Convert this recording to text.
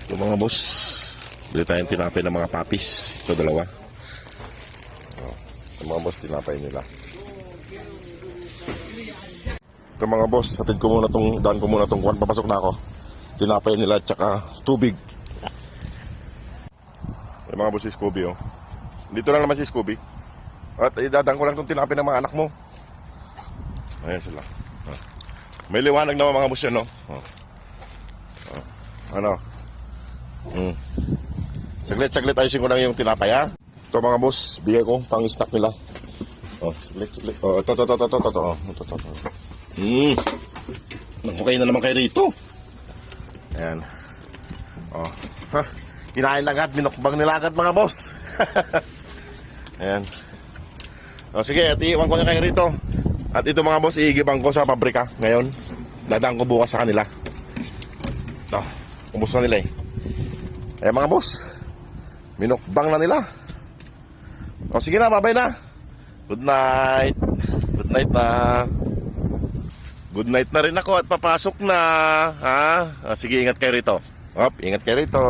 Ito mga boss, bili tayong tinapay ng mga papis. Ito dalawa. Ito mga boss, tinapay nila. Ito mga boss, hatid ko muna tong, daan ko muna tong kuwan. Papasok na ako. Tinapay nila at saka tubig. Yung mga boss, si Scooby oh. Dito lang naman si Scooby. At idadaan ko lang tong tinapay ng mga anak mo. Ayan sila. May liwanag naman mga boss yun, no? Ano? Saglit ayusin ko lang yung tinapay, ha? Ito mga boss, bigay ko pang stock nila. Saglit. Ito. Okay na naman kayo rito. Ayan. Kinain lang agad, minukbang nila agad mga boss. Ayan. Sige, at iiwan ko na kayo rito. At ito mga boss, iigibang ko sa pabrika ngayon. Dadaan ko bukas sa kanila. Ito, ubos na nila eh. Ayan mga boss, minukbang na nila. Sige na, babay na. Good night. Good night na. Good night na rin ako at papasok na. Sige, ingat kayo rito. Ingat kayo rito.